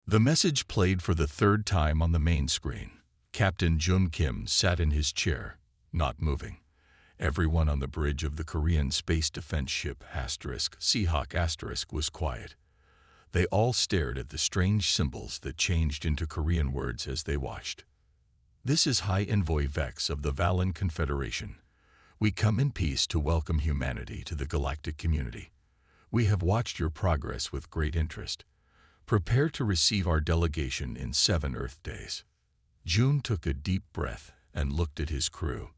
The message played for the third time on the main screen. Captain Jun Kim sat in his chair, not moving. Everyone on the bridge of the Korean space defense ship Seahawk was quiet. They all stared at the strange symbols that changed into Korean words as they watched. This is High Envoy Vex of the Valen Confederation. We come in peace to welcome humanity to the galactic community. We have watched your progress with great interest. Prepare to receive our delegation in 7 Earth days. Jun took a deep breath and looked at his crew.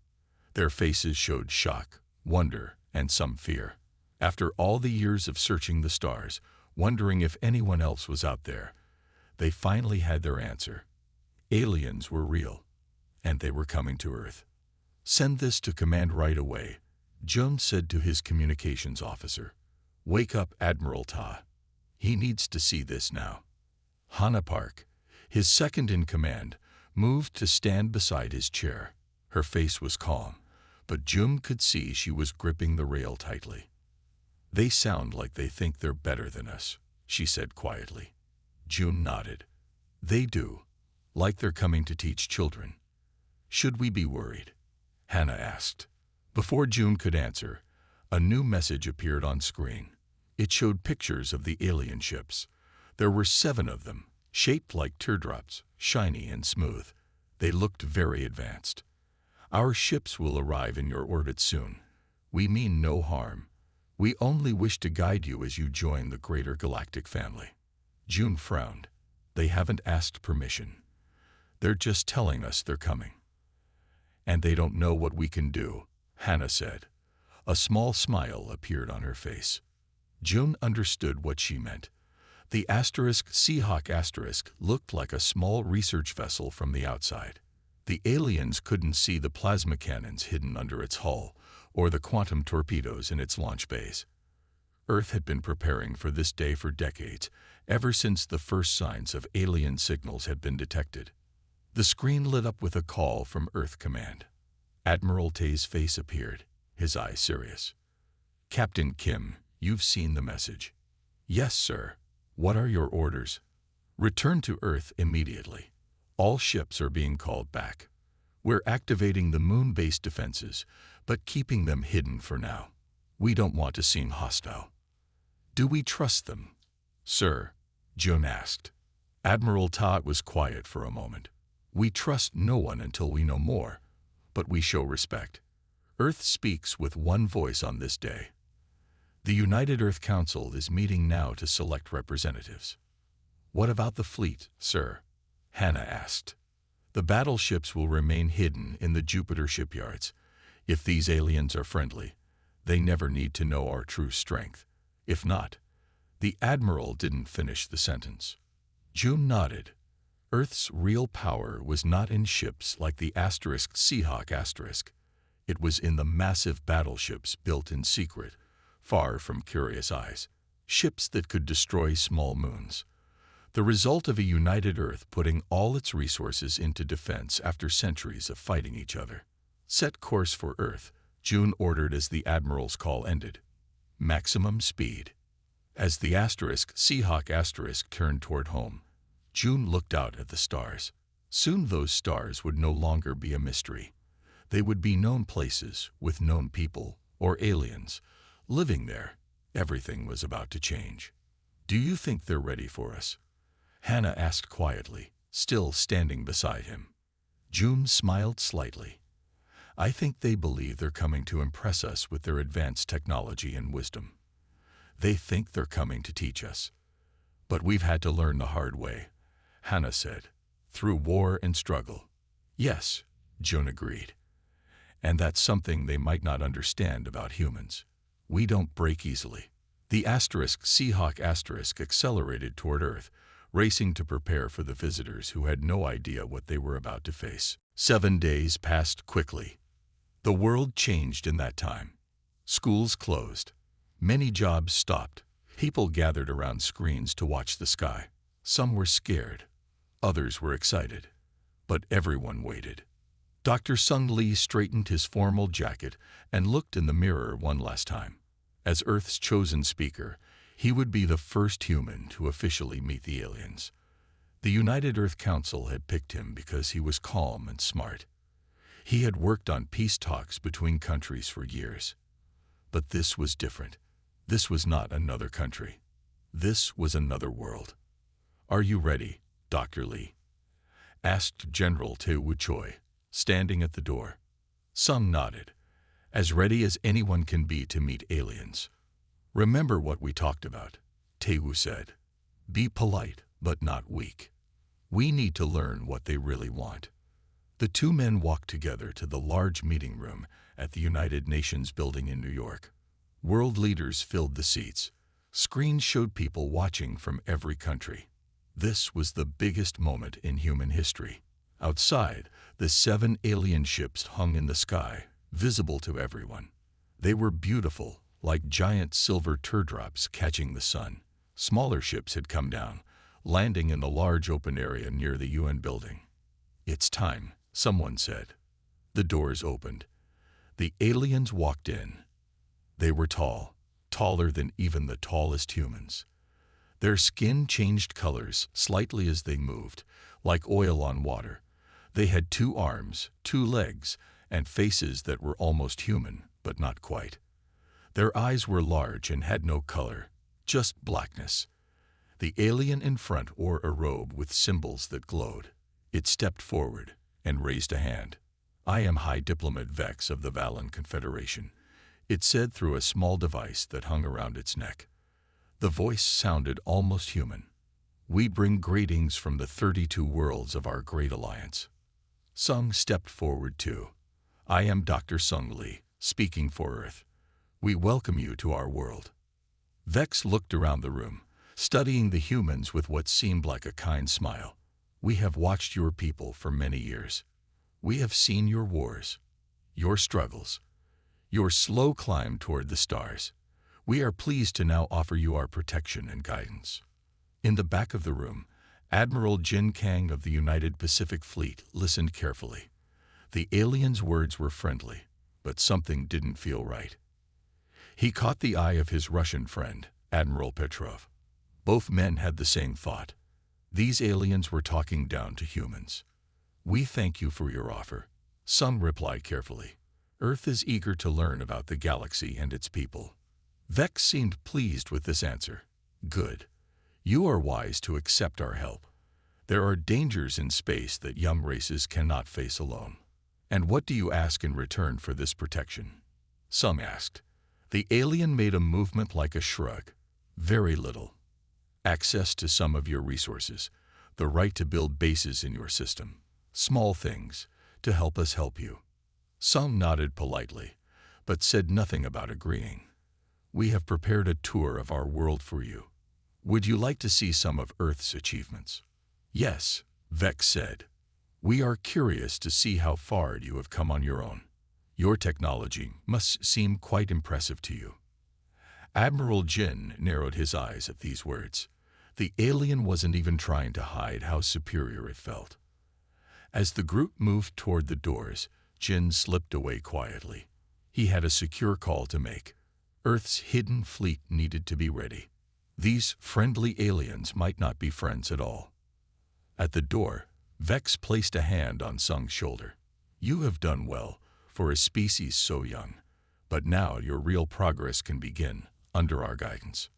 Their faces showed shock, wonder, and some fear. After all the years of searching the stars, wondering if anyone else was out there, they finally had their answer. Aliens were real, and they were coming to Earth. Send this to command right away, Jun said to his communications officer. Wake up, Admiral Ta. He needs to see this now. Hana Park, his second-in-command, moved to stand beside his chair. Her face was calm, but Jun could see she was gripping the rail tightly. They sound like they think they're better than us, she said quietly. Jun nodded. They do, like they're coming to teach children. Should we be worried? Hana asked. Before Jun could answer, a new message appeared on screen. It showed pictures of the alien ships. There were 7 of them, shaped like teardrops, shiny and smooth. They looked very advanced. Our ships will arrive in your orbit soon. We mean no harm. We only wish to guide you as you join the greater galactic family. Jun frowned. They haven't asked permission. They're just telling us they're coming. And they don't know what we can do, Hana said. A small smile appeared on her face. Jun understood what she meant. The Seahawk looked like a small research vessel from the outside. The aliens couldn't see the plasma cannons hidden under its hull or the quantum torpedoes in its launch bays. Earth had been preparing for this day for decades, ever since the first signs of alien signals had been detected. The screen lit up with a call from Earth Command. Admiral Tae's face appeared, his eyes serious. Captain Kim, you've seen the message. Yes, sir. What are your orders? Return to Earth immediately. All ships are being called back. We're activating the moon-based defenses, but keeping them hidden for now. We don't want to seem hostile. Do we trust them? Sir, Jun asked. Admiral Ta was quiet for a moment. We trust no one until we know more, but we show respect. Earth speaks with one voice on this day. The United Earth Council is meeting now to select representatives. What about the fleet, sir? Hana asked. The battleships will remain hidden in the Jupiter shipyards. If these aliens are friendly, they never need to know our true strength. If not, the Admiral didn't finish the sentence. Jun nodded. Earth's real power was not in ships like the Seahawk. It was in the massive battleships built in secret, far from curious eyes. Ships that could destroy small moons. The result of a united Earth putting all its resources into defense after centuries of fighting each other. Set course for Earth, Jun ordered as the Admiral's call ended. Maximum speed. As the Seahawk turned toward home, Jun looked out at the stars. Soon those stars would no longer be a mystery. They would be known places with known people or aliens living there. Everything was about to change. Do you think they're ready for us? Hana asked quietly, still standing beside him. Jun smiled slightly. I think they believe they're coming to impress us with their advanced technology and wisdom. They think they're coming to teach us. But we've had to learn the hard way, Hana said, through war and struggle. Yes, Jun agreed. And that's something they might not understand about humans. We don't break easily. The Seahawk accelerated toward Earth, racing to prepare for the visitors who had no idea what they were about to face. 7 days passed quickly. The world changed in that time. Schools closed. Many jobs stopped. People gathered around screens to watch the sky. Some were scared. Others were excited. But everyone waited. Dr. Sung Lee straightened his formal jacket and looked in the mirror one last time. As Earth's chosen speaker, he would be the first human to officially meet the aliens. The United Earth Council had picked him because he was calm and smart. He had worked on peace talks between countries for years. But this was different. This was not another country. This was another world. "Are you ready, Dr. Lee?" asked General Tae-woo Choi, standing at the door. Sung nodded. "As ready as anyone can be to meet aliens." "Remember what we talked about," Tae-woo said. "Be polite, but not weak. We need to learn what they really want." The two men walked together to the large meeting room at the United Nations building in New York. World leaders filled the seats. Screens showed people watching from every country. This was the biggest moment in human history. Outside, the 7 alien ships hung in the sky, visible to everyone. They were beautiful, like giant silver teardrops catching the sun. Smaller ships had come down, landing in the large open area near the UN building. "It's time," someone said. The doors opened. The aliens walked in. They were tall, taller than even the tallest humans. Their skin changed colors slightly as they moved, like oil on water. They had 2 arms, 2 legs, and faces that were almost human, but not quite. Their eyes were large and had no color, just blackness. The alien in front wore a robe with symbols that glowed. It stepped forward and raised a hand. "I am High Diplomat Vex of the Valen Confederation," it said through a small device that hung around its neck. The voice sounded almost human. "We bring greetings from the 32 worlds of our great alliance." Sung stepped forward too. "I am Dr. Sung Lee, speaking for Earth. We welcome you to our world." Vex looked around the room, studying the humans with what seemed like a kind smile. "We have watched your people for many years. We have seen your wars, your struggles, your slow climb toward the stars. We are pleased to now offer you our protection and guidance." In the back of the room, Admiral Jin Kang of the United Pacific Fleet listened carefully. The alien's words were friendly, but something didn't feel right. He caught the eye of his Russian friend, Admiral Petrov. Both men had the same thought. These aliens were talking down to humans. "We thank you for your offer," Sung replied carefully. "Earth is eager to learn about the galaxy and its people." Vex seemed pleased with this answer. "Good. You are wise to accept our help. There are dangers in space that young races cannot face alone." "And what do you ask in return for this protection?" Sung asked. The alien made a movement like a shrug. "Very little. Access to some of your resources, the right to build bases in your system. Small things, to help us help you." Sung nodded politely, but said nothing about agreeing. "We have prepared a tour of our world for you. Would you like to see some of Earth's achievements?" "Yes," Vex said. "We are curious to see how far you have come on your own. Your technology must seem quite impressive to you." Admiral Jin narrowed his eyes at these words. The alien wasn't even trying to hide how superior it felt. As the group moved toward the doors, Jin slipped away quietly. He had a secure call to make. Earth's hidden fleet needed to be ready. These friendly aliens might not be friends at all. At the door, Vex placed a hand on Sung's shoulder. "You have done well for a species so young, but now your real progress can begin under our guidance."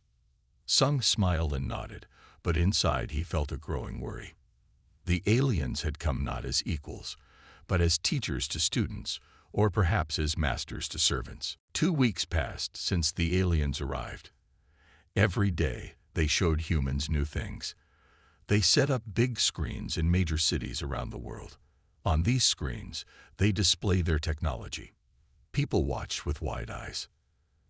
Sung smiled and nodded, but inside he felt a growing worry. The aliens had come not as equals, but as teachers to students, or perhaps as masters to servants. 2 weeks passed since the aliens arrived. Every day, they showed humans new things. They set up big screens in major cities around the world. On these screens, they displayed their technology. People watched with wide eyes.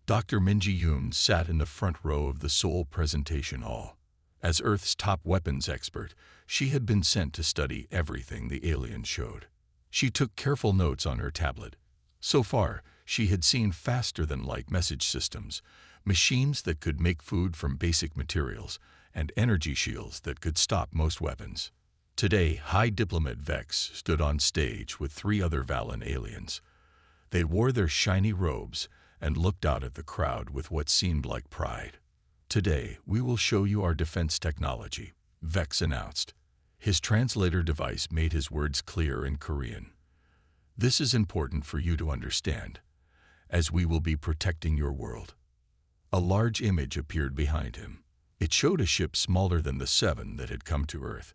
Dr. Minji Yoon sat in the front row of the Seoul Presentation Hall. As Earth's top weapons expert, she had been sent to study everything the aliens showed. She took careful notes on her tablet. So far, she had seen faster-than-light message systems, machines that could make food from basic materials, and energy shields that could stop most weapons. Today, High Diplomat Vex stood on stage with 3 other Valen aliens. They wore their shiny robes and looked out at the crowd with what seemed like pride. "Today, we will show you our defense technology," Vex announced. His translator device made his words clear in Korean. This is important for you to understand, as we will be protecting your world. A large image appeared behind him. It showed a ship smaller than the 7 that had come to Earth.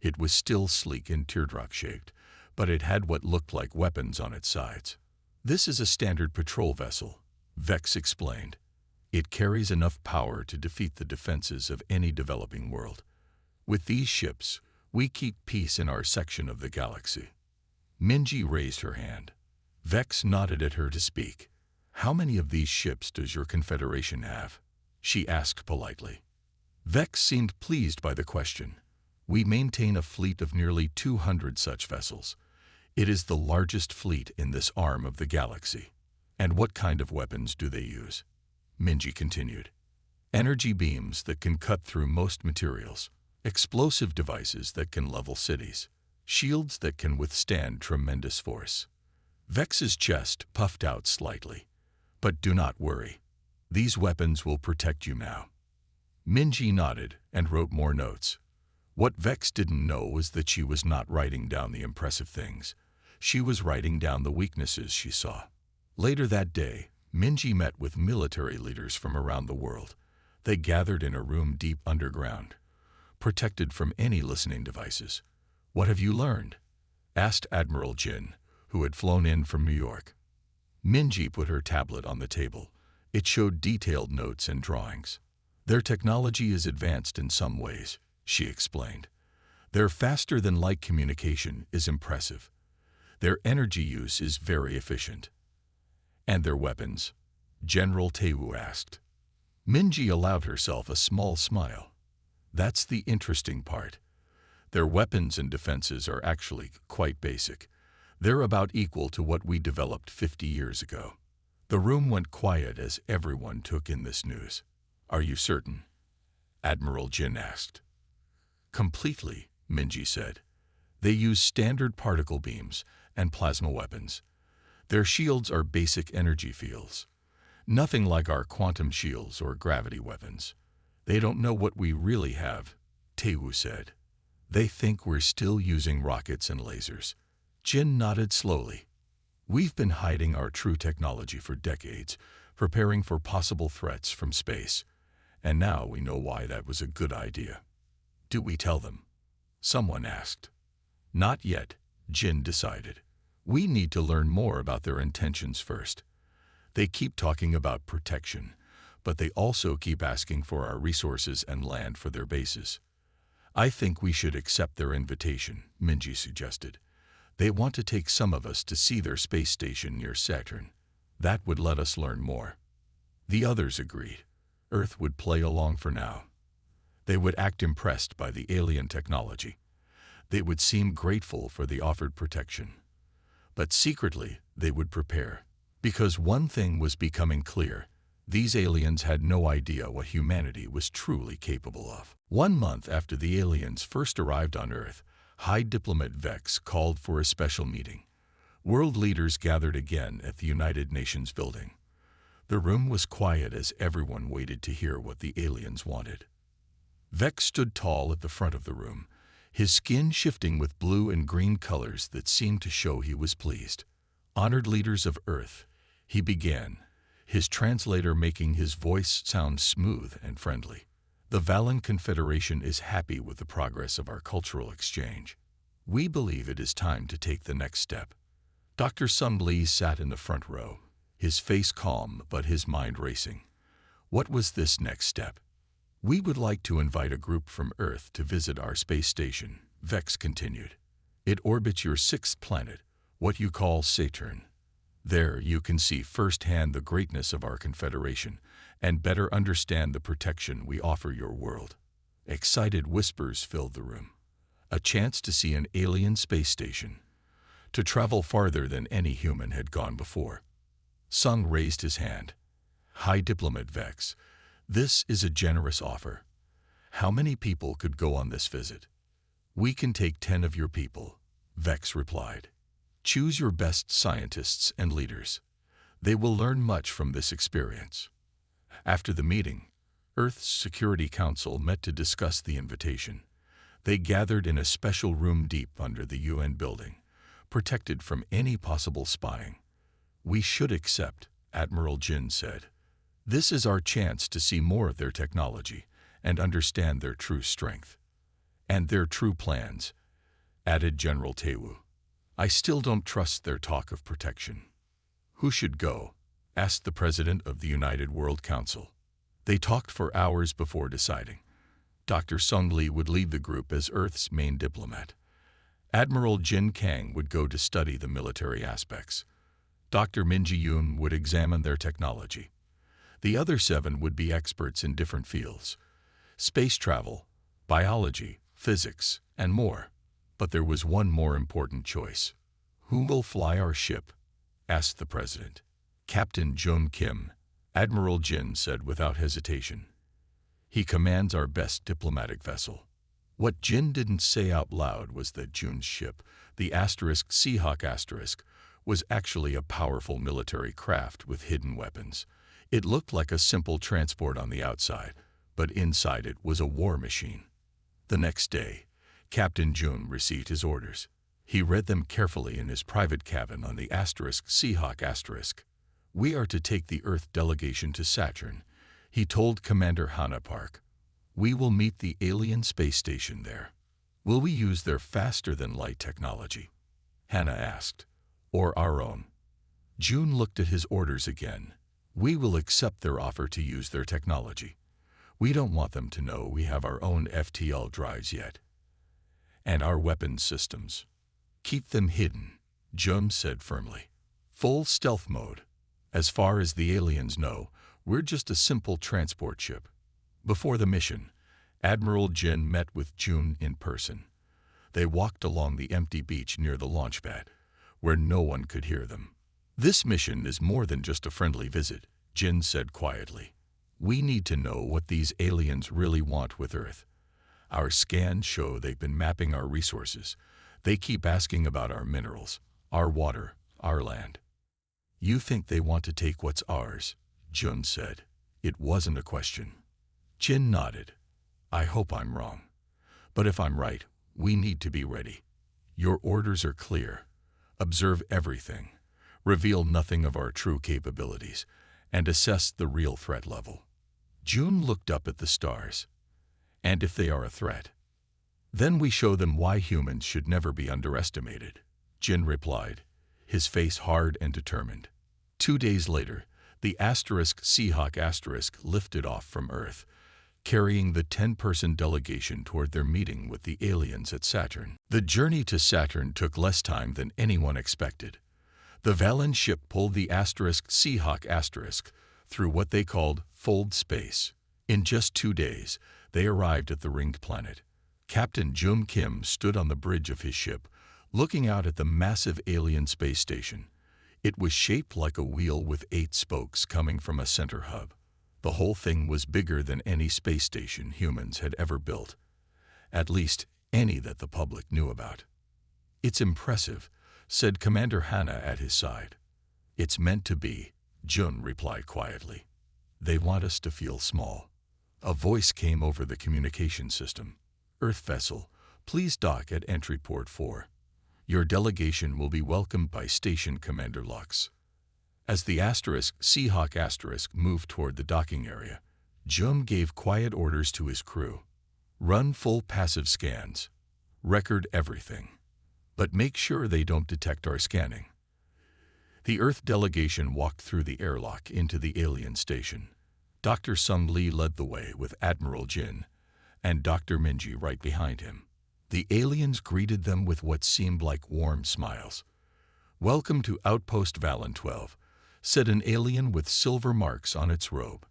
It was still sleek and teardrop-shaped, but it had what looked like weapons on its sides. This is a standard patrol vessel, Vex explained. It carries enough power to defeat the defenses of any developing world. With these ships, we keep peace in our section of the galaxy. Minji raised her hand. Vex nodded at her to speak. How many of these ships does your confederation have? She asked politely. Vex seemed pleased by the question. We maintain a fleet of nearly 200 such vessels. It is the largest fleet in this arm of the galaxy. And what kind of weapons do they use? Minji continued. Energy beams that can cut through most materials, explosive devices that can level cities, shields that can withstand tremendous force. Vex's chest puffed out slightly. But do not worry. These weapons will protect you now. Minji nodded and wrote more notes. What Vex didn't know was that she was not writing down the impressive things. She was writing down the weaknesses she saw. Later that day, Minji met with military leaders from around the world. They gathered in a room deep underground, protected from any listening devices. What have you learned? Asked Admiral Jin, who had flown in from New York. Minji put her tablet on the table. It showed detailed notes and drawings. Their technology is advanced in some ways, she explained. Their faster-than-light communication is impressive. Their energy use is very efficient. And their weapons? General Taewoo asked. Minji allowed herself a small smile. That's the interesting part. Their weapons and defenses are actually quite basic. They're about equal to what we developed 50 years ago. The room went quiet as everyone took in this news. Are you certain? Admiral Jin asked. Completely, Minji said. They use standard particle beams and plasma weapons. Their shields are basic energy fields. Nothing like our quantum shields or gravity weapons. They don't know what we really have, Taewoo said. They think we're still using rockets and lasers. Jin nodded slowly. We've been hiding our true technology for decades, preparing for possible threats from space. And now we know why that was a good idea. Do we tell them? Someone asked. Not yet, Jin decided. We need to learn more about their intentions first. They keep talking about protection, but they also keep asking for our resources and land for their bases. I think we should accept their invitation, Minji suggested. They want to take some of us to see their space station near Saturn. That would let us learn more. The others agreed. Earth would play along for now. They would act impressed by the alien technology. They would seem grateful for the offered protection. But secretly, they would prepare. Because one thing was becoming clear. These aliens had no idea what humanity was truly capable of. 1 month after the aliens first arrived on Earth, High Diplomat Vex called for a special meeting. World leaders gathered again at the United Nations building. The room was quiet as everyone waited to hear what the aliens wanted. Vex stood tall at the front of the room, his skin shifting with blue and green colors that seemed to show he was pleased. Honored leaders of Earth, he began, his translator making his voice sound smooth and friendly. The Valen Confederation is happy with the progress of our cultural exchange. We believe it is time to take the next step. Dr. Sung Lee sat in the front row, his face calm but his mind racing. What was this next step? We would like to invite a group from Earth to visit our space station, Vex continued. It orbits your 6th planet, what you call Saturn. There you can see firsthand the greatness of our Confederation and better understand the protection we offer your world. Excited whispers filled the room. A chance to see an alien space station. To travel farther than any human had gone before. Sung raised his hand. High Diplomat Vex, this is a generous offer. How many people could go on this visit? We can take 10 of your people, Vex replied. Choose your best scientists and leaders. They will learn much from this experience. After the meeting, Earth's Security Council met to discuss the invitation. They gathered in a special room deep under the UN building, protected from any possible spying. "We should accept," Admiral Jin said. "This is our chance to see more of their technology and understand their true strength. And their true plans," added General Taewoo. "I still don't trust their talk of protection." "Who should go?" asked the President of the United World Council. They talked for hours before deciding. Dr. Sung Lee would lead the group as Earth's main diplomat. Admiral Jin Kang would go to study the military aspects. Dr. Min Ji-yoon would examine their technology. The other 7 would be experts in different fields: space travel, biology, physics, and more. But there was one more important choice. "Who will fly our ship?" asked the President. "Captain Jun Kim," Admiral Jin said without hesitation. "He commands our best diplomatic vessel." What Jin didn't say out loud was that Jun's ship, the Seahawk*, was actually a powerful military craft with hidden weapons. It looked like a simple transport on the outside, but inside it was a war machine. The next day, Captain Jun received his orders. He read them carefully in his private cabin on the Seahawk*. "We are to take the Earth delegation to Saturn," he told Commander Hannah Park. "We will meet the alien space station there." "Will we use their faster-than-light technology?" Hannah asked. "Or our own?" June looked at his orders again. "We will accept their offer to use their technology. We don't want them to know we have our own FTL drives yet. And our weapons systems. Keep them hidden," Jun said firmly. "Full stealth mode. As far as the aliens know, we're just a simple transport ship." Before the mission, Admiral Jin met with Jun in person. They walked along the empty beach near the launch pad, where no one could hear them. "This mission is more than just a friendly visit," Jin said quietly. "We need to know what these aliens really want with Earth. Our scans show they've been mapping our resources. They keep asking about our minerals, our water, our land." "You think they want to take what's ours?" Jun said. It wasn't a question. Jin nodded. "I hope I'm wrong. But if I'm right, we need to be ready. Your orders are clear. Observe everything. Reveal nothing of our true capabilities, and assess the real threat level." Jun looked up at the stars. "And if they are a threat, then we show them why humans should never be underestimated," Jin replied, his face hard and determined. 2 days later, the Seahawk* lifted off from Earth, carrying the 10-person delegation toward their meeting with the aliens at Saturn. The journey to Saturn took less time than anyone expected. The Valen ship pulled the Seahawk* through what they called fold space. In just 2 days, they arrived at the ringed planet. Captain Jun Kim stood on the bridge of his ship, looking out at the massive alien space station. It was shaped like a wheel with 8 spokes coming from a center hub. The whole thing was bigger than any space station humans had ever built, at least any that the public knew about. "It's impressive," said Commander Hannah at his side. "It's meant to be," Jun replied quietly. "They want us to feel small." A voice came over the communication system. "Earth vessel, please dock at entry port 4. Your delegation will be welcomed by Station Commander Lux." As the Seahawk* moved toward the docking area, Jun gave quiet orders to his crew. "Run full passive scans. Record everything. But make sure they don't detect our scanning." The Earth delegation walked through the airlock into the alien station. Dr. Sung Lee led the way with Admiral Jin, and Dr. Minji right behind him. The aliens greeted them with what seemed like warm smiles. "Welcome to Outpost Valen 12, said an alien with silver marks on its robe.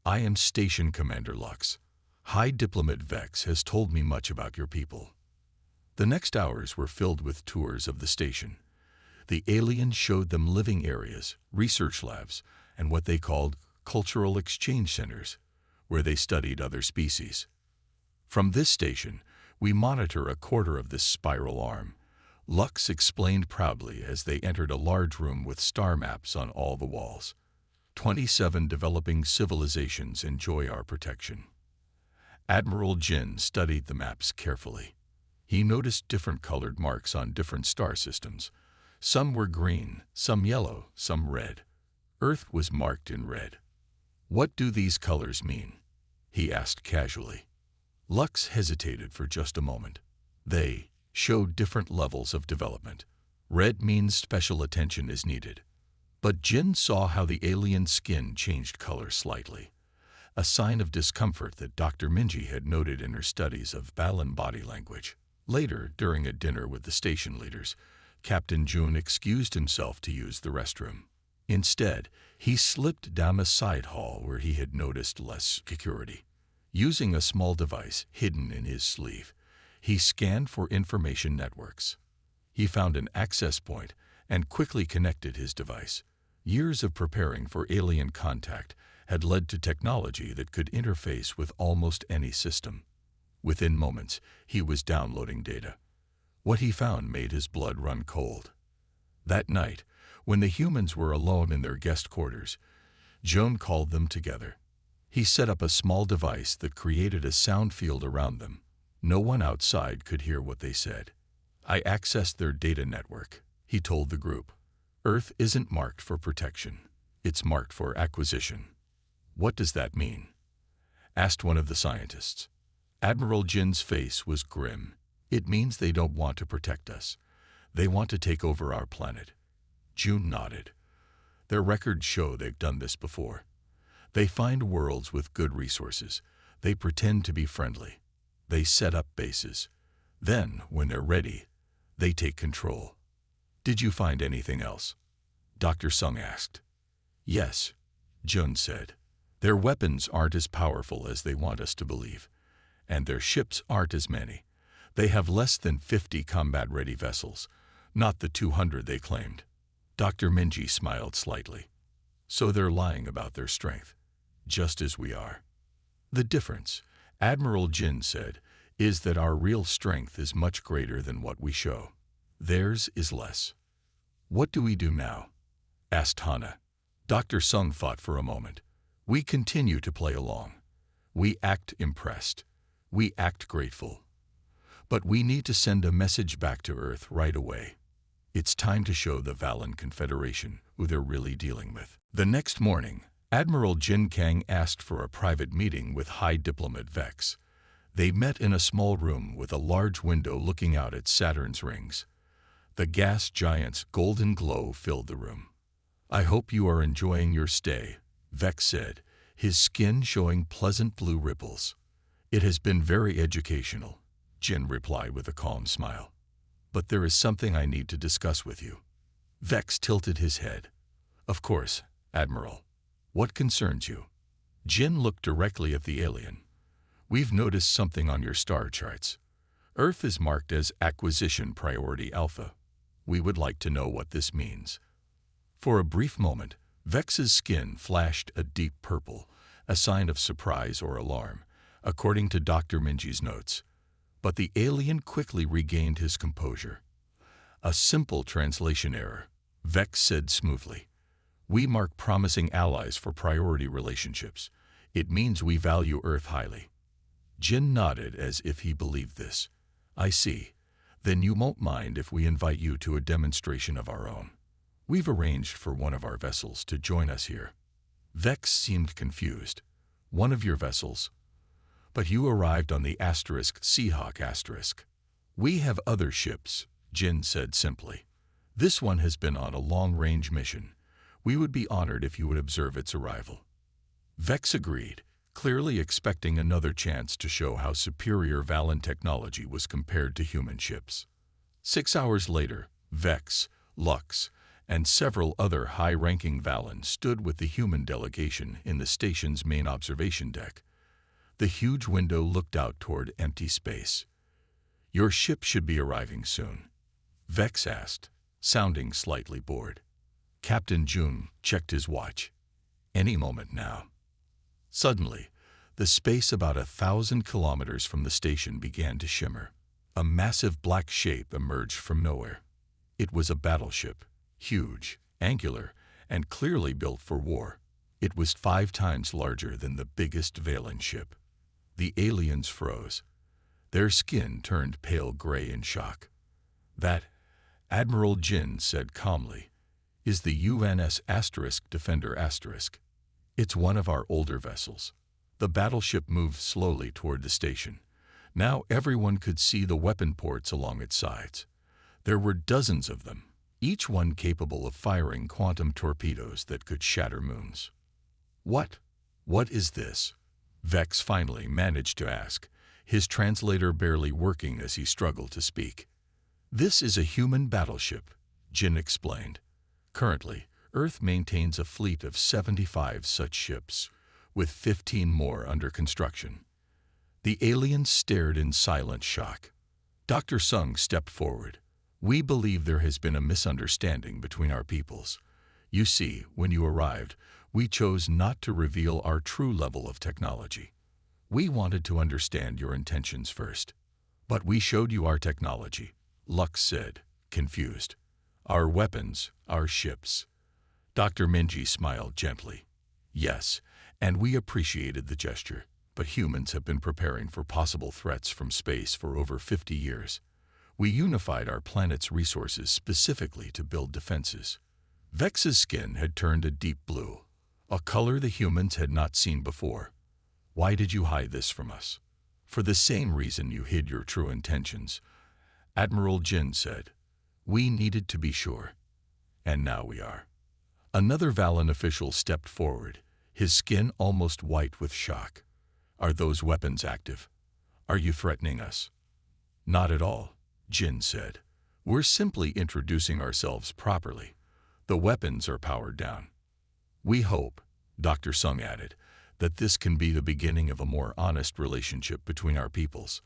"I am Station Commander Lux. High Diplomat Vex has told me much about your people." The next hours were filled with tours of the station. The aliens showed them living areas, research labs, and what they called cultural exchange centers, where they studied other species. "From this station, we monitor a quarter of this spiral arm," Lux explained proudly as they entered a large room with star maps on all the walls. 27 developing civilizations enjoy our protection." Admiral Jin studied the maps carefully. He noticed different colored marks on different star systems. Some were green, some yellow, some red. Earth was marked in red. "What do these colors mean?" he asked casually. Lux hesitated for just a moment. "They showed different levels of development. Red means special attention is needed." But Jin saw how the alien skin changed color slightly, a sign of discomfort that Dr. Minji had noted in her studies of Balan body language. Later, during a dinner with the station leaders, Captain Jun excused himself to use the restroom. Instead, he slipped down a side hall where he had noticed less security. Using a small device hidden in his sleeve, he scanned for information networks. He found an access point and quickly connected his device. Years of preparing for alien contact had led to technology that could interface with almost any system. Within moments, he was downloading data. What he found made his blood run cold. That night, when the humans were alone in their guest quarters, Joan called them together. He set up a small device that created a sound field around them. No one outside could hear what they said. "I accessed their data network," he told the group. "Earth isn't marked for protection. It's marked for acquisition." "What does that mean?" asked one of the scientists. Admiral Jin's face was grim. "It means they don't want to protect us. They want to take over our planet." Jun nodded. "Their records show they've done this before. They find worlds with good resources. They pretend to be friendly. They set up bases. Then, when they're ready, they take control." "Did you find anything else?" Dr. Sung asked. "Yes," Jun said. "Their weapons aren't as powerful as they want us to believe, and their ships aren't as many. They have less than 50 combat-ready vessels, not the 200 they claimed." Dr. Minji smiled slightly. "So they're lying about their strength, just as we are. The difference," Admiral Jin said, "is that our real strength is much greater than what we show. Theirs is less." "What do we do now?" asked Hana. Dr. Sung thought for a moment. "We continue to play along. We act impressed. We act grateful. But we need to send a message back to Earth right away. It's time to show the Valan Confederation who they're really dealing with." The next morning, Admiral Jin Kang asked for a private meeting with High Diplomat Vex. They met in a small room with a large window looking out at Saturn's rings. The gas giant's golden glow filled the room. "I hope you are enjoying your stay," Vex said, his skin showing pleasant blue ripples. "It has been very educational," Jin replied with a calm smile. "But there is something I need to discuss with you." Vex tilted his head. "Of course, Admiral. What concerns you?" Jin looked directly at the alien. "We've noticed something on your star charts. Earth is marked as Acquisition Priority Alpha. We would like to know what this means." For a brief moment, Vex's skin flashed a deep purple, a sign of surprise or alarm, according to Dr. Minji's notes. But the alien quickly regained his composure. "A simple translation error," Vex said smoothly. "We mark promising allies for priority relationships. It means we value Earth highly." Jin nodded as if he believed this. "I see. Then you won't mind if we invite you to a demonstration of our own. We've arranged for one of our vessels to join us here." Vex seemed confused. "One of your vessels? But you arrived on the Seahawk. We have other ships," Jin said simply. "This one has been on a long-range mission. We would be honored if you would observe its arrival." Vex agreed, clearly expecting another chance to show how superior Valan technology was compared to human ships. 6 hours later, Vex, Lux, and several other high-ranking Valan stood with the human delegation in the station's main observation deck. The huge window looked out toward empty space. "Your ship should be arriving soon," Vex asked, sounding slightly bored. Captain Jun checked his watch. "Any moment now." Suddenly, the space about 1,000 kilometers from the station began to shimmer. A massive black shape emerged from nowhere. It was a battleship, huge, angular, and clearly built for war. It was 5 times larger than the biggest Valan ship. The aliens froze. Their skin turned pale gray in shock. "That," Admiral Jin said calmly, "is the UNS Defender *. It's one of our older vessels." The battleship moved slowly toward the station. Now everyone could see the weapon ports along its sides. There were dozens of them, each one capable of firing quantum torpedoes that could shatter moons. What is this?" Vex finally managed to ask, his translator barely working as he struggled to speak. "This is a human battleship," Jin explained. "Currently, Earth maintains a fleet of 75 such ships, with 15 more under construction." The aliens stared in silent shock. Dr. Sung stepped forward. "We believe there has been a misunderstanding between our peoples. You see, when you arrived, we chose not to reveal our true level of technology. We wanted to understand your intentions first. But we showed you our technology," Lux said, confused. "Our weapons, our ships." Dr. Minji smiled gently. "Yes, and we appreciated the gesture, but humans have been preparing for possible threats from space for over 50 years. We unified our planet's resources specifically to build defenses." Vex's skin had turned a deep blue, a color the humans had not seen before. "Why did you hide this from us?" "For the same reason you hid your true intentions," Admiral Jin said. "We needed to be sure. And now we are." Another Valen official stepped forward, his skin almost white with shock. "Are those weapons active? Are you threatening us?" "Not at all," Jin said. "We're simply introducing ourselves properly. The weapons are powered down." "We hope," Dr. Sung added, "that this can be the beginning of a more honest relationship between our peoples."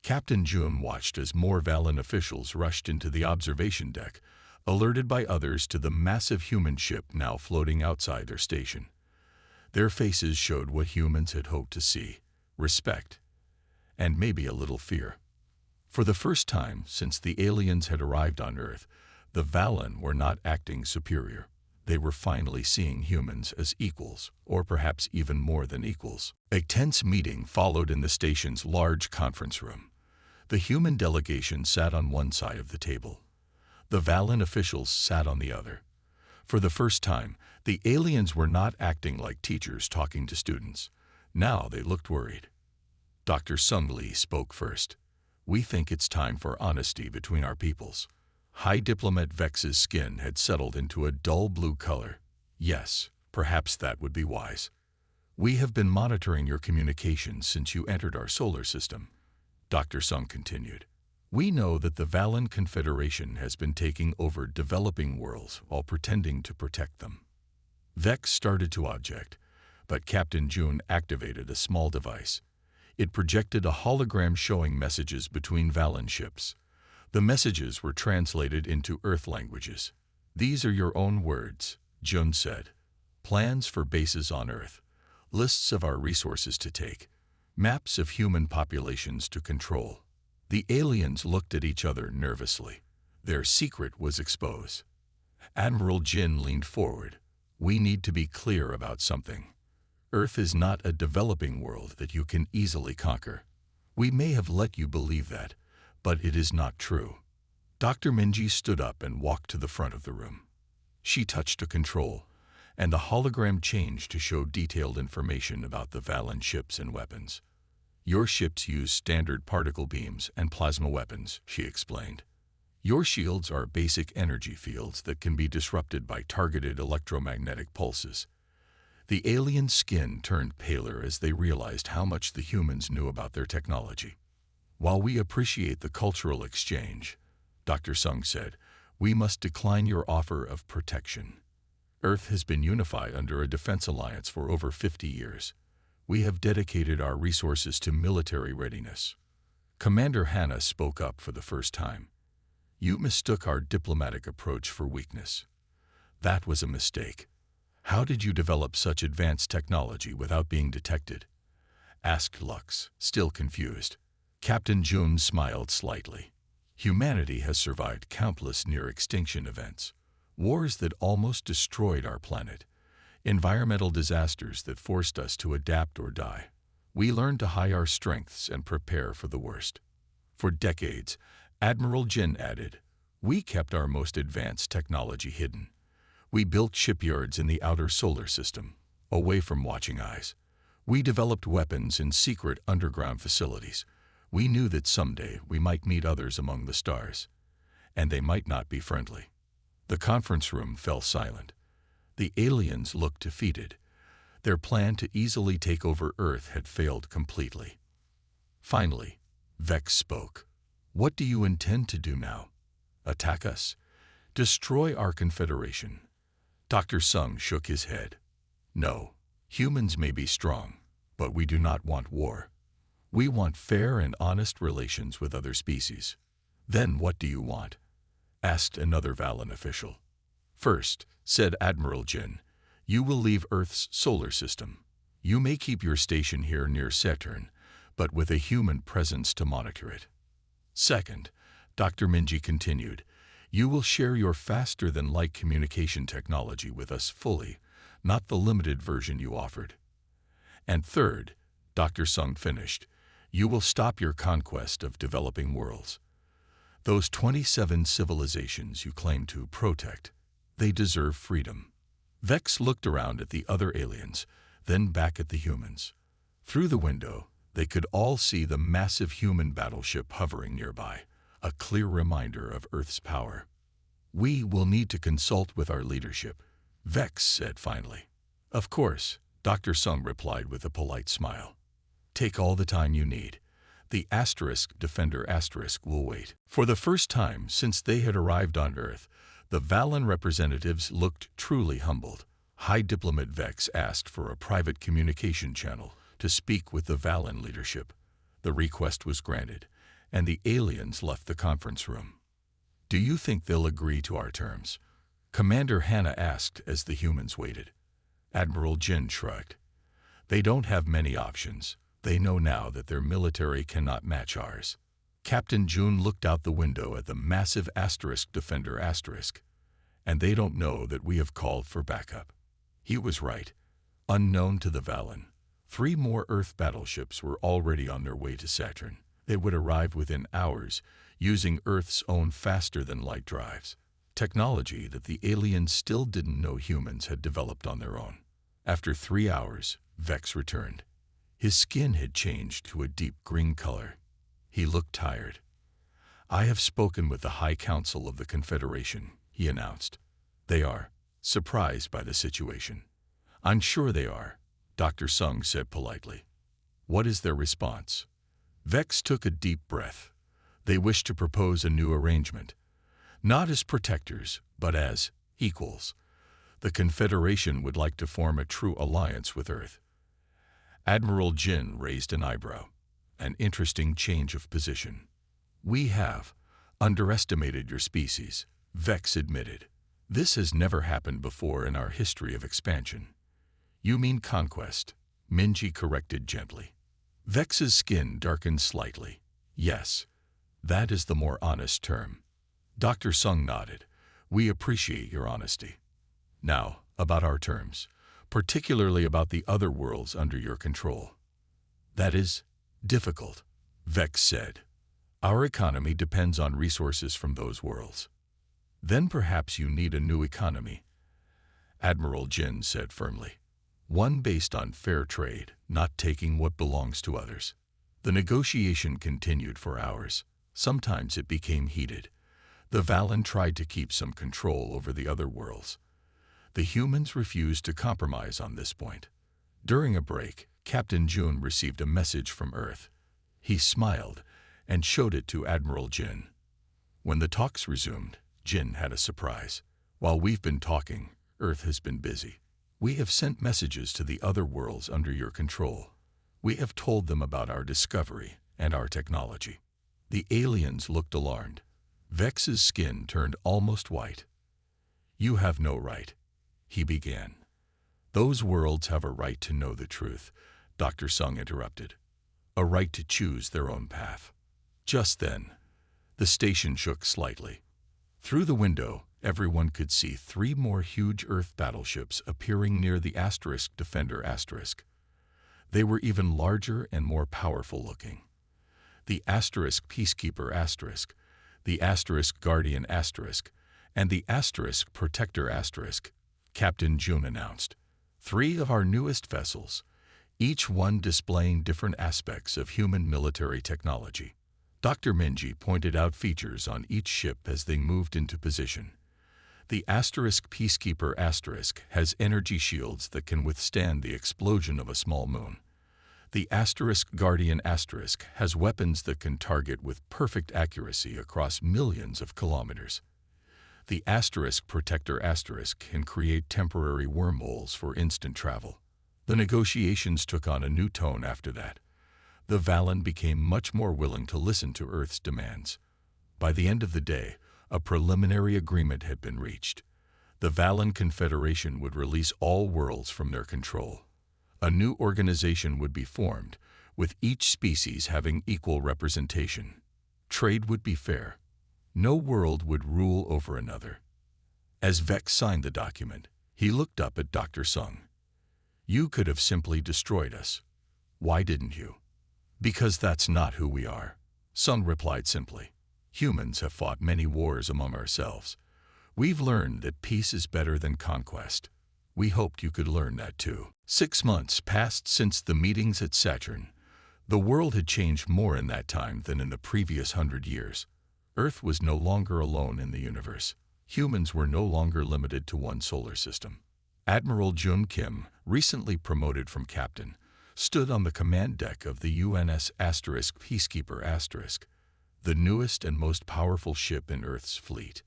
Captain Jun watched as more Valen officials rushed into the observation deck, alerted by others to the massive human ship now floating outside their station. Their faces showed what humans had hoped to see: respect, and maybe a little fear. For the first time since the aliens had arrived on Earth, the Valen were not acting superior. They were finally seeing humans as equals, or perhaps even more than equals. A tense meeting followed in the station's large conference room. The human delegation sat on one side of the table. The Valen officials sat on the other. For the first time, the aliens were not acting like teachers talking to students. Now they looked worried. Dr. Sung Lee spoke first. "We think it's time for honesty between our peoples." High Diplomat Vex's skin had settled into a dull blue color. "Yes, perhaps that would be wise. We have been monitoring your communications since you entered our solar system," Dr. Sung continued. "We know that the Valen Confederation has been taking over developing worlds while pretending to protect them." Vex started to object, but Captain Jun activated a small device. It projected a hologram showing messages between Valen ships. The messages were translated into Earth languages. "These are your own words," Jun said. "Plans for bases on Earth, lists of our resources to take, maps of human populations to control." The aliens looked at each other nervously. Their secret was exposed. Admiral Jin leaned forward. "We need to be clear about something. Earth is not a developing world that you can easily conquer. We may have let you believe that, but it is not true." Dr. Minji stood up and walked to the front of the room. She touched a control, and the hologram changed to show detailed information about the Valen ships and weapons. "Your ships use standard particle beams and plasma weapons," she explained. "Your shields are basic energy fields that can be disrupted by targeted electromagnetic pulses." The alien skin turned paler as they realized how much the humans knew about their technology. "While we appreciate the cultural exchange," Dr. Sung said, "we must decline your offer of protection. Earth has been unified under a defense alliance for over 50 years. We have dedicated our resources to military readiness." Commander Hanna spoke up for the first time. "You mistook our diplomatic approach for weakness. That was a mistake. How did you develop such advanced technology without being detected?" asked Lux, still confused. Captain Jun smiled slightly. "Humanity has survived countless near-extinction events, wars that almost destroyed our planet, environmental disasters that forced us to adapt or die. We learned to hide our strengths and prepare for the worst. For decades, Admiral Jin added, we kept our most advanced technology hidden. We built shipyards in the outer solar system, away from watching eyes. We developed weapons in secret underground facilities. We knew that someday we might meet others among the stars, and they might not be friendly. The conference room fell silent. The aliens looked defeated. Their plan to easily take over Earth had failed completely. Finally, Vex spoke. What do you intend to do now? Attack us? Destroy our confederation? Dr. Sung shook his head. No, humans may be strong, but we do not want war. We want fair and honest relations with other species. Then what do you want? Asked another Valen official. First, said Admiral Jin, you will leave Earth's solar system. You may keep your station here near Saturn, but with a human presence to monitor it. Second, Dr. Minji continued, you will share your faster-than-light communication technology with us fully, not the limited version you offered. And third, Dr. Sung finished, you will stop your conquest of developing worlds. Those 27 civilizations you claim to protect, they deserve freedom. Vex looked around at the other aliens, then back at the humans. Through the window, they could all see the massive human battleship hovering nearby, a clear reminder of Earth's power. We will need to consult with our leadership, Vex said finally. Of course, Dr. Sung replied with a polite smile. Take all the time you need. The Defender will wait. For the first time since they had arrived on Earth, the Valen representatives looked truly humbled. High Diplomat Vex asked for a private communication channel to speak with the Valen leadership. The request was granted, and the aliens left the conference room. Do you think they'll agree to our terms? Commander Hannah asked as the humans waited. Admiral Jin shrugged. They don't have many options. They know now that their military cannot match ours. Captain Jun looked out the window at the massive Defender *, and they don't know that we have called for backup. He was right. Unknown to the Valen, 3 more Earth battleships were already on their way to Saturn. They would arrive within hours, using Earth's own faster-than-light drives, technology that the aliens still didn't know humans had developed on their own. After 3 hours, Vex returned. His skin had changed to a deep green color. He looked tired. I have spoken with the High Council of the Confederation, he announced. They are surprised by the situation. I'm sure they are, Dr. Sung said politely. What is their response? Vex took a deep breath. They wish to propose a new arrangement. Not as protectors, but as equals. The Confederation would like to form a true alliance with Earth. Admiral Jin raised an eyebrow. An interesting change of position. We have underestimated your species, Vex admitted. This has never happened before in our history of expansion. You mean conquest, Minji corrected gently. Vex's skin darkened slightly. Yes, that is the more honest term. Dr. Sung nodded. We appreciate your honesty. Now, about our terms, particularly about the other worlds under your control. That is difficult, Vex said. Our economy depends on resources from those worlds. Then perhaps you need a new economy, Admiral Jin said firmly. One based on fair trade, not taking what belongs to others. The negotiation continued for hours. Sometimes it became heated. The Valen tried to keep some control over the other worlds. The humans refused to compromise on this point. During a break, Captain Jun received a message from Earth. He smiled and showed it to Admiral Jin. When the talks resumed, Jin had a surprise. While we've been talking, Earth has been busy. We have sent messages to the other worlds under your control. We have told them about our discovery and our technology. The aliens looked alarmed. Vex's skin turned almost white. You have no right, he began. Those worlds have a right to know the truth, Dr. Sung interrupted. A right to choose their own path. Just then, the station shook slightly. Through the window, everyone could see 3 more huge Earth battleships appearing near the Defender *. They were even larger and more powerful looking. the asterisk Peacekeeper asterisk, the asterisk Guardian asterisk, and the asterisk Protector asterisk, Captain June announced. 3 of our newest vessels, each one displaying different aspects of human military technology. Dr. Minji pointed out features on each ship as they moved into position. The asterisk Peacekeeper asterisk has energy shields that can withstand the explosion of a small moon. The asterisk Guardian asterisk has weapons that can target with perfect accuracy across millions of kilometers. The asterisk Protector asterisk can create temporary wormholes for instant travel. The negotiations took on a new tone after that. The Valen became much more willing to listen to Earth's demands. By the end of the day, a preliminary agreement had been reached. The Valen Confederation would release all worlds from their control. A new organization would be formed, with each species having equal representation. Trade would be fair. No world would rule over another. As Vex signed the document, he looked up at Dr. Sung. "You could have simply destroyed us. Why didn't you?" "Because that's not who we are," Sung replied simply. "Humans have fought many wars among ourselves. We've learned that peace is better than conquest. We hoped you could learn that too." 6 months passed since the meetings at Saturn. The world had changed more in that time than in the previous 100 years. Earth was no longer alone in the universe. Humans were no longer limited to one solar system. Admiral Jun Kim, recently promoted from captain, stood on the command deck of the UNS asterisk Peacekeeper asterisk, the newest and most powerful ship in Earth's fleet.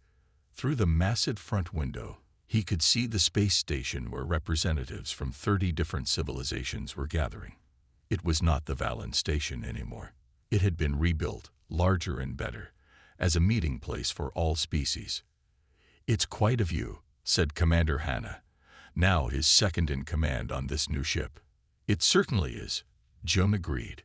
Through the massive front window, he could see the space station where representatives from 30 different civilizations were gathering. It was not the Valen station anymore. It had been rebuilt, larger and better, as a meeting place for all species. "It's quite a view," said Commander Hanna, now his second in command on this new ship. "It certainly is," Jun agreed.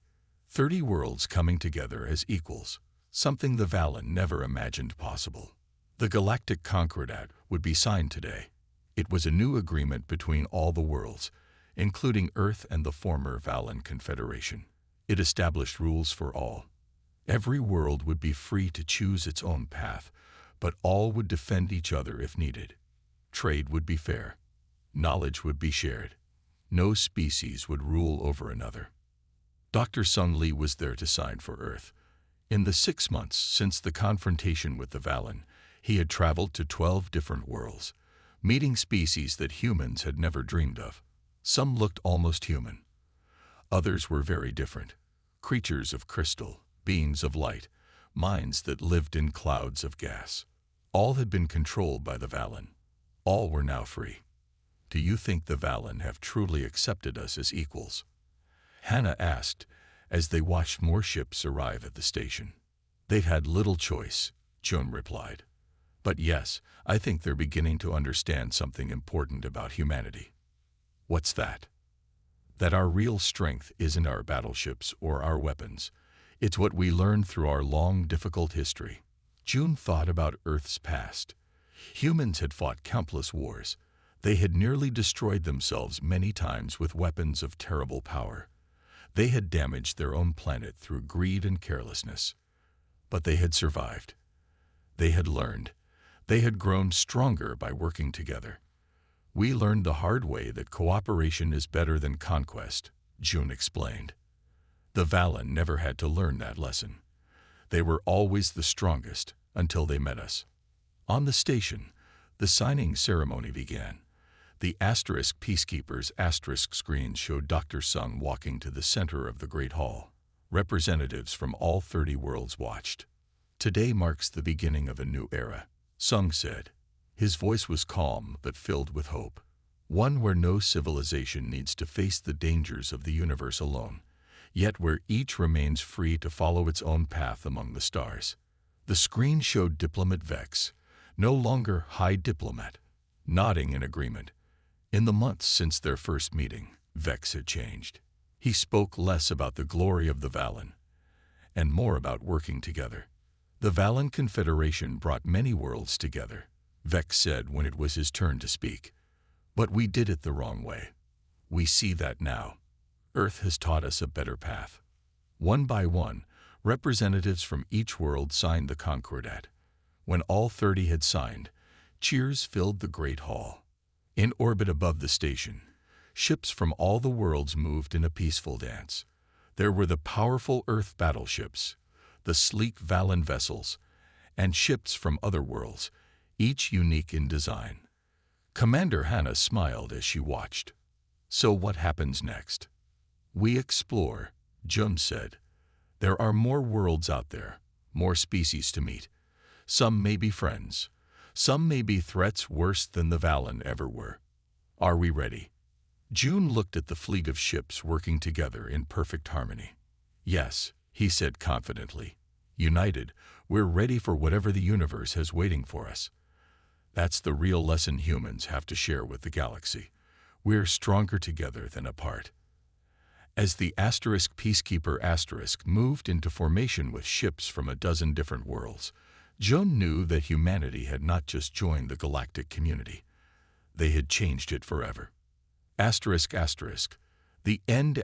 30 worlds coming together as equals, something the Valen never imagined possible. The Galactic Concordat would be signed today. It was a new agreement between all the worlds, including Earth and the former Valen Confederation. It established rules for all. Every world would be free to choose its own path, but all would defend each other if needed. Trade would be fair. Knowledge would be shared. No species would rule over another. Dr. Sung Lee was there to sign for Earth. In the 6 months since the confrontation with the Valen, he had traveled to 12 different worlds, meeting species that humans had never dreamed of. Some looked almost human. Others were very different. Creatures of crystal, beings of light, minds that lived in clouds of gas. All had been controlled by the Valen. All were now free. "Do you think the Valen have truly accepted us as equals?" Hanna asked, as they watched more ships arrive at the station. "They've had little choice," Jun replied. "But yes, I think they're beginning to understand something important about humanity." "What's that?" "That our real strength isn't our battleships or our weapons. It's what we learned through our long, difficult history." Jun thought about Earth's past. Humans had fought countless wars. They had nearly destroyed themselves many times with weapons of terrible power. They had damaged their own planet through greed and carelessness. But they had survived. They had learned. They had grown stronger by working together. "We learned the hard way that cooperation is better than conquest," Jun explained. The Valen never had to learn that lesson. They were always the strongest until they met us. On the station, the signing ceremony began. The asterisk Peacekeeper's asterisk screen showed Dr. Sung walking to the center of the Great Hall. Representatives from all 30 worlds watched. "Today marks the beginning of a new era," Sung said. His voice was calm but filled with hope. "One where no civilization needs to face the dangers of the universe alone, yet where each remains free to follow its own path among the stars." The screen showed Diplomat Vex, no longer High Diplomat, nodding in agreement. In the months since their first meeting, Vex had changed. He spoke less about the glory of the Valen and more about working together. "The Valen Confederation brought many worlds together," Vex said when it was his turn to speak. "But we did it the wrong way. We see that now. Earth has taught us a better path. One by one, Representatives from each world signed the Concordat. When all 30 had signed, cheers filled the great hall. In orbit above the station, ships from all the worlds moved in a peaceful dance. There were the powerful Earth battleships, the sleek Valen vessels, and ships from other worlds, each unique in design. Commander Hannah smiled as she watched. So what happens next? We explore, Jum said. There are more worlds out there, more species to meet. Some may be friends. Some may be threats worse than the Valen ever were. Are we ready? June looked at the fleet of ships working together in perfect harmony. Yes, he said confidently. United, we're ready for whatever the universe has waiting for us. That's the real lesson humans have to share with the galaxy. We're stronger together than apart. As the Peacekeeper moved into formation with ships from a dozen different worlds, June knew that humanity had not just joined the galactic community. They had changed it forever. The end